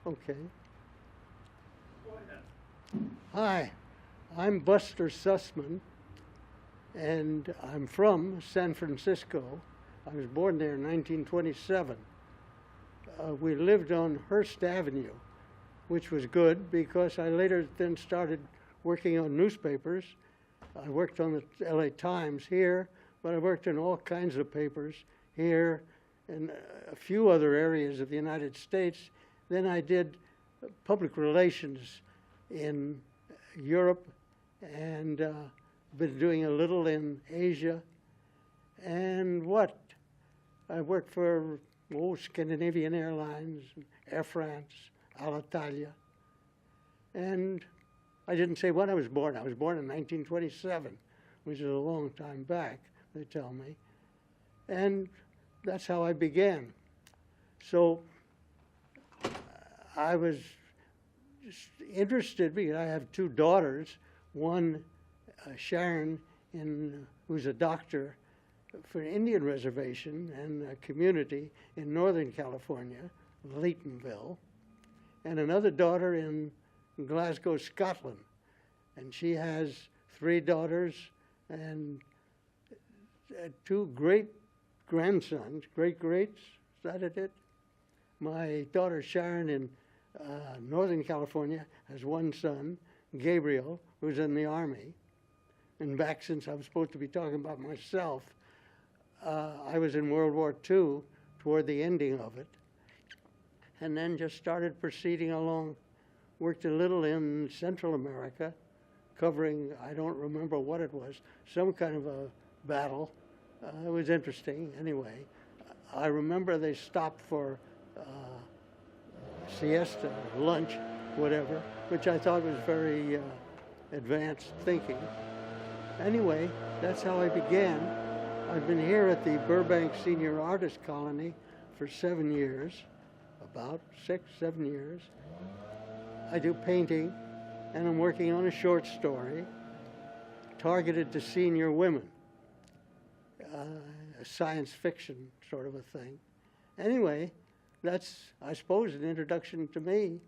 Okay. Hi, I'm Buster Sussman, and I'm from San Francisco. I was born there in 1927. We lived on Hearst Avenue, which was good because I later then started working on newspapers. I worked on the LA Times here, but I worked in all kinds of papers here and a few other areas of the United States. Then I did public relations in Europe and been doing a little in Asia. And what? I worked for Scandinavian Airlines, Air France, Alitalia. And I didn't say when I was born. I was born in 1927, which is a long time back, they tell me. And that's how I began. So I was just interested because I have two daughters. One, Sharon, who's a doctor for an Indian reservation and a community in Northern California, Laytonville, and another daughter in Glasgow, Scotland. And she has three daughters and two great grandsons, greats, is that it? My daughter Sharon in Northern California has one son, Gabriel, who's in the Army. And back since I'm supposed to be talking about myself, I was in World War II toward the ending of it, and then just started proceeding along. Worked a little in Central America, covering, I don't remember what it was, some kind of a battle. It was interesting anyway. I remember they stopped for siesta, lunch, whatever, which I thought was very advanced thinking. Anyway, that's how I began. I've been here at the Burbank Senior Artist Colony for 7 years, about 6, 7 years. I do painting, and I'm working on a short story targeted to senior women, a science fiction sort of a thing. Anyway, that's, I suppose, an introduction to me.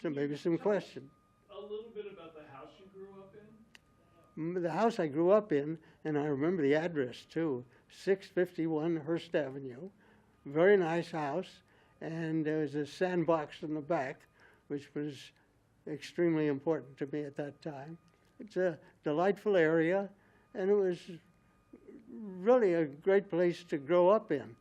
So maybe some questions. A little bit about the house you grew up in? The house I grew up in, and I remember the address too, 651 Hearst Avenue. Very nice house, and there was a sandbox in the back, which was extremely important to me at that time. It's a delightful area, and it was really a great place to grow up in.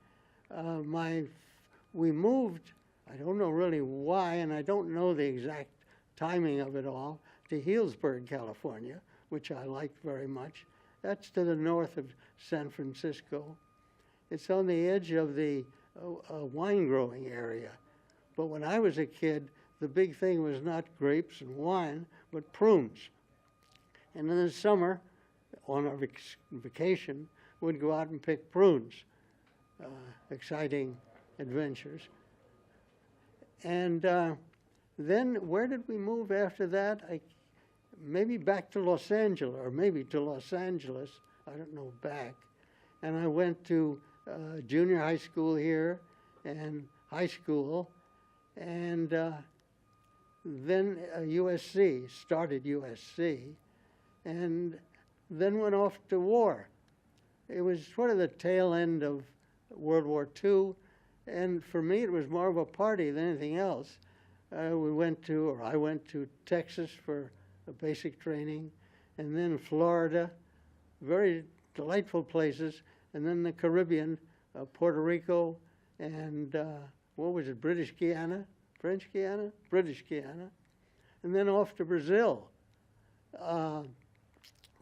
We moved, I don't know really why, and I don't know the exact timing of it all, to Healdsburg, California, which I liked very much. That's to the north of San Francisco. It's on the edge of the wine growing area. But when I was a kid, the big thing was not grapes and wine, but prunes. And in the summer, on our vacation, we'd go out and pick prunes. Exciting adventures. And then where did we move after that? Maybe back to Los Angeles, or maybe to Los Angeles, I don't know, back. And I went to junior high school here and high school, and then USC, started USC, and then went off to war. It was sort of the tail end of World War II, and for me it was more of a party than anything else. I went to Texas for a basic training, and then Florida, very delightful places, and then the Caribbean, Puerto Rico, and what was it, British Guiana? French Guiana? British Guiana. And then off to Brazil.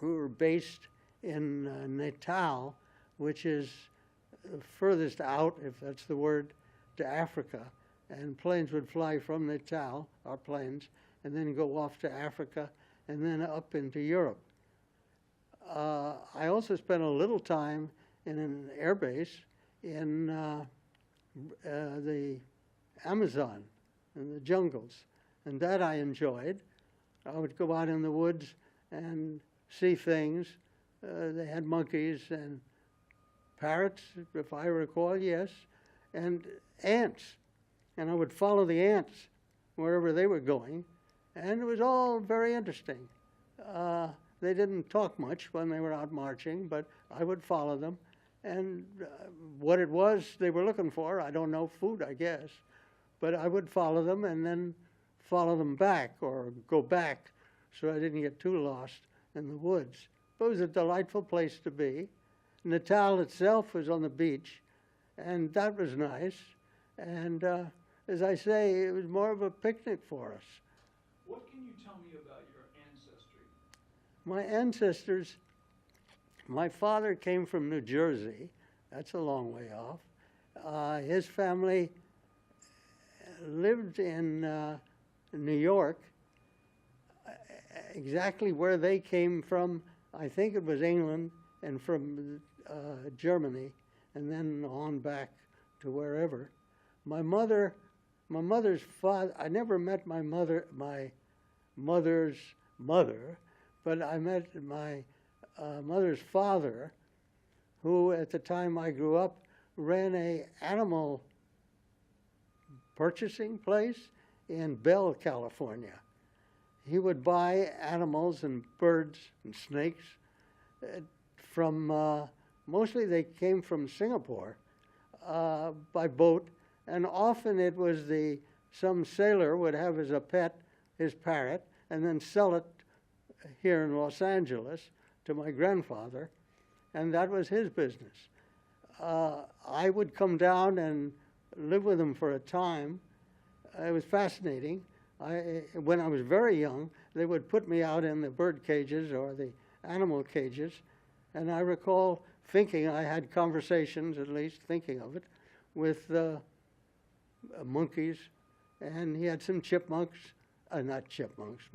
We were based in Natal, which is furthest out, if that's the word, to Africa. And planes would fly from Natal, our planes, and then go off to Africa, and then up into Europe. I also spent a little time in an air base in the Amazon, in the jungles, and that I enjoyed. I would go out in the woods and see things. They had monkeys and parrots, if I recall, yes, and ants. and I would follow the ants wherever they were going, and it was all very interesting. They didn't talk much when they were out marching, but I would follow them, and what it was they were looking for, I don't know, food, I guess, but I would follow them and then follow them back or go back so I didn't get too lost in the woods. But it was a delightful place to be. Natal itself was on the beach, and that was nice. And as I say, it was more of a picnic for us. What can you tell me about your ancestry? My ancestors, my father came from New Jersey. That's a long way off. His family lived in New York. Exactly where they came from, I think it was England, and from Germany, and then on back to wherever. My mother's father, I never met my mother's mother, but I met my mother's father, who at the time I grew up ran a animal purchasing place in Bell, California. He would buy animals and birds and snakes from, mostly they came from Singapore by boat, and often it was some sailor would have as a pet his parrot and then sell it here in Los Angeles to my grandfather, and that was his business. I would come down and live with him for a time. It was fascinating. When I was very young, they would put me out in the bird cages or the animal cages, and I recall thinking, I had conversations, at least thinking of it, with monkeys, and he had some chipmunks, not chipmunks,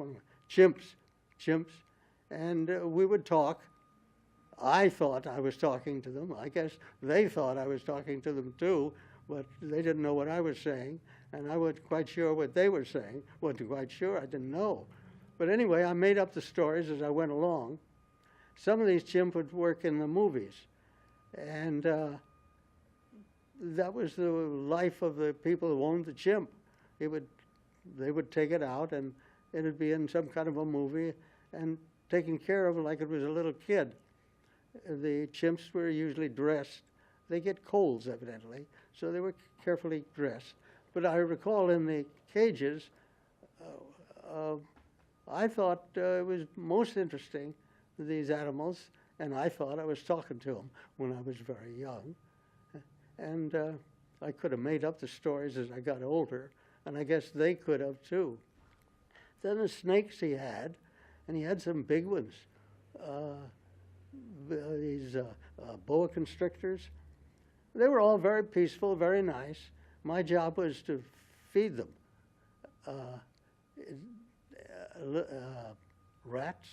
chimps, and we would talk. I thought I was talking to them. I guess they thought I was talking to them too, but they didn't know what I was saying, and I wasn't quite sure what they were saying. Wasn't quite sure, I didn't know. But anyway, I made up the stories as I went along. Some of these chimps would work in the movies, and that was the life of the people who owned the chimp. They would take it out, and it would be in some kind of a movie and taken care of like it was a little kid. The chimps were usually dressed. They get colds, evidently, so they were carefully dressed. But I recall in the cages, I thought it was most interesting, these animals, and I thought I was talking to them when I was very young. And I could have made up the stories as I got older, and I guess they could have too. Then the snakes he had, and he had some big ones. These boa constrictors. They were all very peaceful, very nice. My job was to feed them. Rats,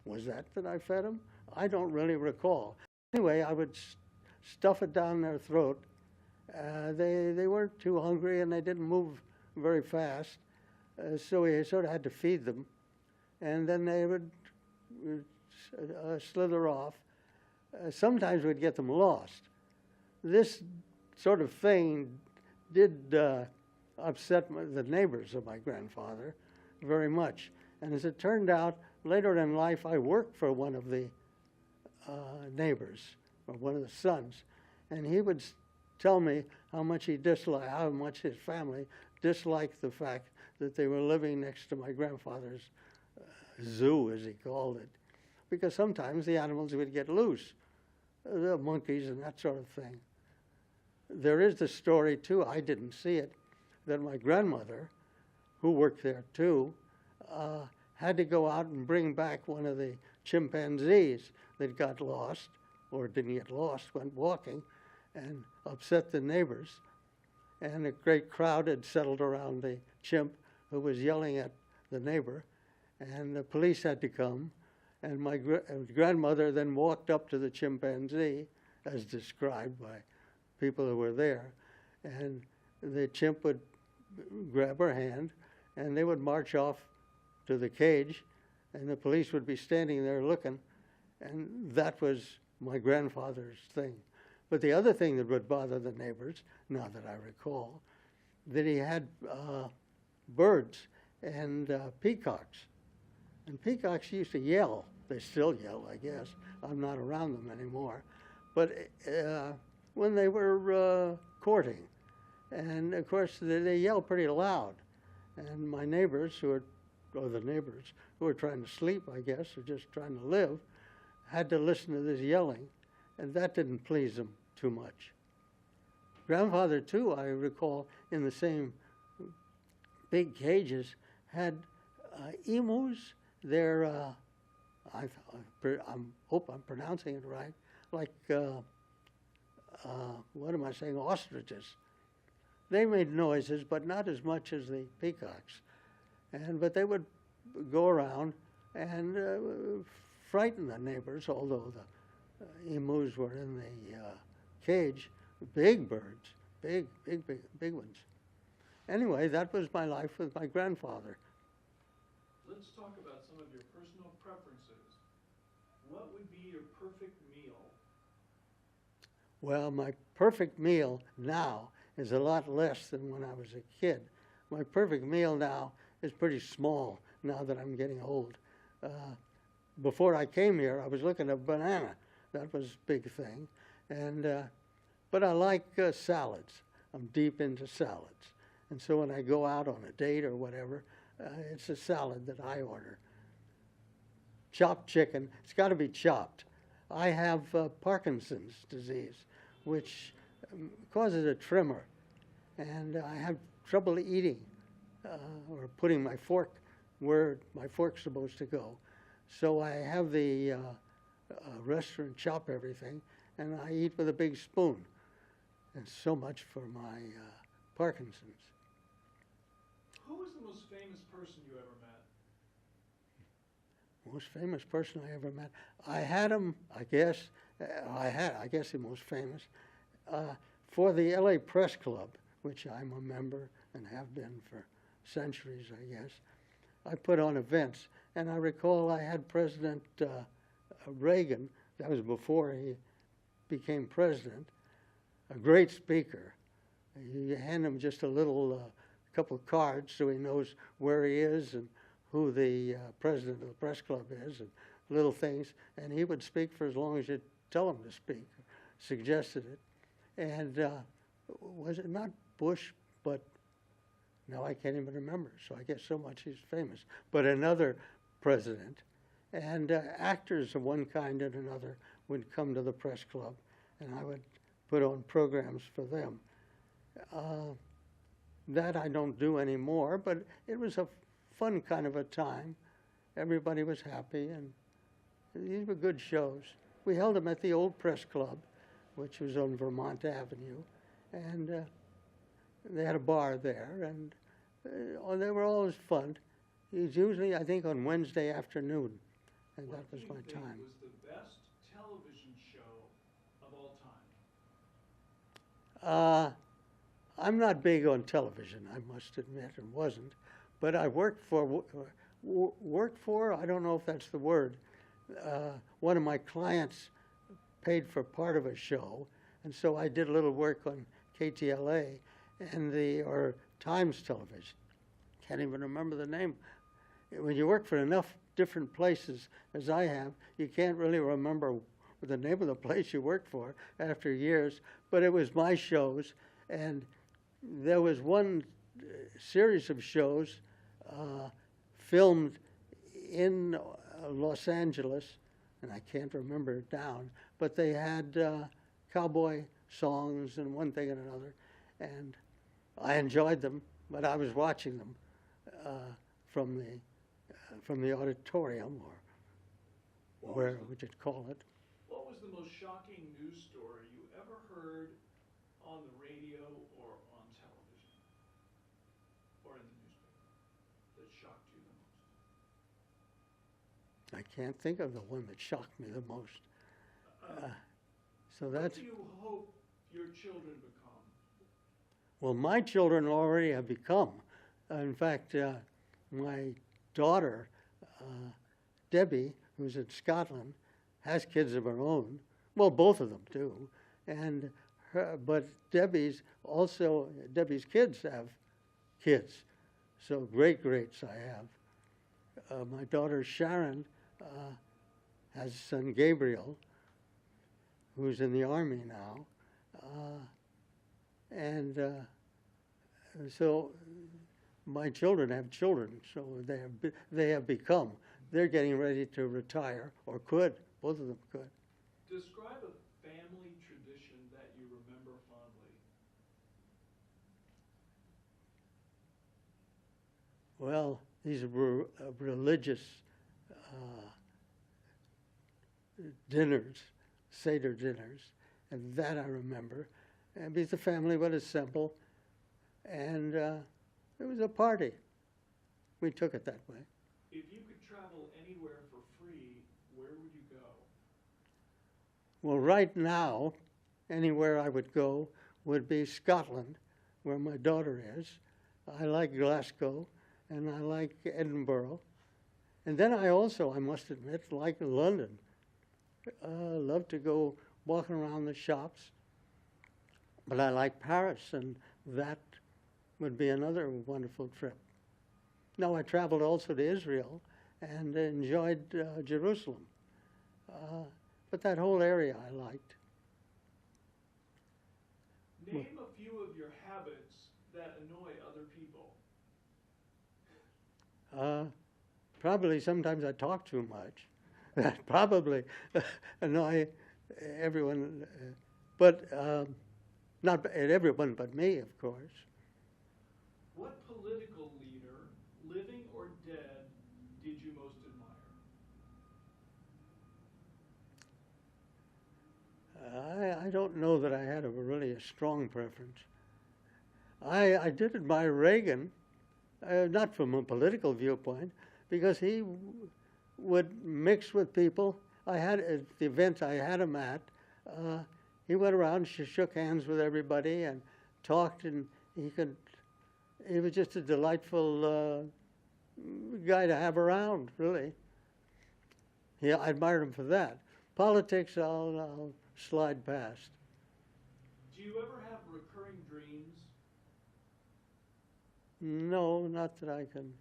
was that I fed them? I don't really recall. Anyway, I would stuff it down their throat. They weren't too hungry and they didn't move very fast, so we sort of had to feed them. And then they would slither off. Sometimes we'd get them lost. This sort of thing did upset the neighbors of my grandfather very much. And as it turned out, later in life, I worked for one of the neighbors, or one of the sons, and he would tell me how much his family disliked the fact that they were living next to my grandfather's zoo, as he called it, because sometimes the animals would get loose, the monkeys and that sort of thing. There is the story, too, I didn't see it, that my grandmother, who worked there, too, had to go out and bring back one of the chimpanzees that got lost, or didn't get lost, went walking, and upset the neighbors. And a great crowd had settled around the chimp who was yelling at the neighbor, and the police had to come. And my grandmother then walked up to the chimpanzee, as described by people who were there, and the chimp would grab her hand, and they would march off to the cage, and the police would be standing there looking, and that was my grandfather's thing. But the other thing that would bother the neighbors, now that I recall, that he had birds and peacocks. And peacocks used to yell. They still yell, I guess. I'm not around them anymore. But when they were courting, and of course they yell pretty loud. And my neighbors, or the neighbors who were trying to sleep, I guess, or just trying to live, had to listen to this yelling, and that didn't please them too much. Grandfather, too, I recall, in the same big cages, had emus. They're, I hope I'm pronouncing it right, like, what am I saying, ostriches. They made noises, but not as much as the peacocks. But they would go around and frighten the neighbors, although the emus were in the cage. Big birds, big ones. Anyway, that was my life with my grandfather. Let's talk about some of your personal preferences. What would be your perfect meal? Well, my perfect meal now is a lot less than when I was a kid. My perfect meal now is pretty small now that I'm getting old. Before I came here, I was looking at banana. That was a big thing. But I like salads. I'm deep into salads. And so when I go out on a date or whatever, it's a salad that I order. Chopped chicken, it's got to be chopped. I have Parkinson's disease, which causes a tremor. And I have trouble eating or putting my fork where my fork's supposed to go. So I have the restaurant chop everything, and I eat with a big spoon. And so much for my Parkinson's. Who was the most famous person you ever met? Most famous person I ever met. I had him, I guess, I guess the most famous, for the LA Press Club, which I'm a member and have been for centuries, I guess. I put on events, and I recall I had President Reagan, that was before he became president, a great speaker. You hand him just a little couple of cards so he knows where he is and who the president of the press club is and little things, and he would speak for as long as you'd tell him to speak, suggested it. And was it not Bush, but now I can't even remember, so I guess so much he's famous, but another president. And actors of one kind and another would come to the press club, and I would put on programs for them. That I don't do anymore, but it was a fun kind of a time. Everybody was happy, and these were good shows. We held them at the old press club, which was on Vermont Avenue, and they had a bar there, and they were always fun. It was usually, I think, on Wednesday afternoon, and that was my time. What was the best television show of all time? I'm not big on television, I must admit, and wasn't. But I worked for, I don't know if that's the word. One of my clients paid for part of a show, and so I did a little work on KTLA or Times Television. Can't even remember the name. When you work for enough different places as I have, you can't really remember the name of the place you worked for after years. But it was my shows, and there was one series of shows filmed in Los Angeles, and I can't remember it down, but they had cowboy songs and one thing and another, and I enjoyed them, but I was watching them from the auditorium, or where would you call it? What was the most shocking news story you ever heard on the radio or on television or in the newspaper that shocked you the most? I can't think of the one that shocked me the most. So What that's, do you hope your children become? well, my children already have become. In fact, my daughter, Debbie, who's in Scotland, has kids of her own. Well, both of them do. And but Debbie's kids have kids. So greats I have. My daughter Sharon has a son Gabriel, who's in the Army now. So my children have children, so they have become. They're getting ready to retire, or could. Both of them could. Describe a family tradition that you remember fondly. Well, these are religious dinners, Seder dinners, and that I remember. And because the family would assemble, and it was a party. We took it that way. If you could travel anywhere for free, where would you go? Well, right now, anywhere I would go would be Scotland, where my daughter is. I like Glasgow, and I like Edinburgh. And then I also, I must admit, like London. Love to go walking around the shops. But I like Paris, and that would be another wonderful trip. Now, I traveled also to Israel and enjoyed Jerusalem. But that whole area I liked. Name a few of your habits that annoy other people. Probably sometimes I talk too much. That probably annoy everyone, but not everyone but me, of course. What political leader, living or dead, did you most admire? I don't know that I had really a strong preference. I did admire Reagan, not from a political viewpoint, because he would mix with people. I had, at the events I had him at, he went around, shook hands with everybody and talked, and he was just a delightful guy to have around, really. Yeah, I admired him for that. Politics, I'll slide past. Do you ever have recurring dreams? No, not that I can.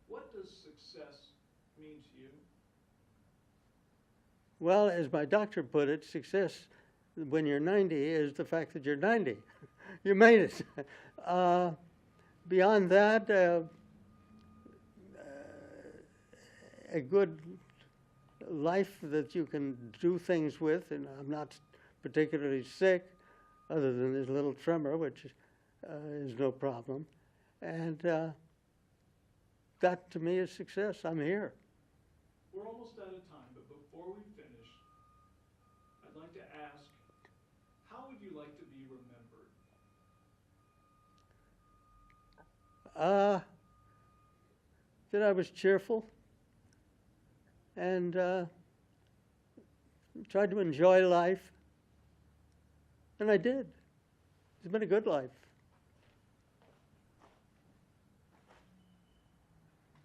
What does success mean to you? Well, as my doctor put it, success when you're 90 is the fact that you're 90. You made it. Beyond that, a good life that you can do things with, and I'm not particularly sick, other than this little tremor, which is no problem. And that, to me, is success. I'm here. We're almost out of time, but before we finish, I'd like to ask, how would you like to be remembered? That I was cheerful and tried to enjoy life, and I did. It's been a good life.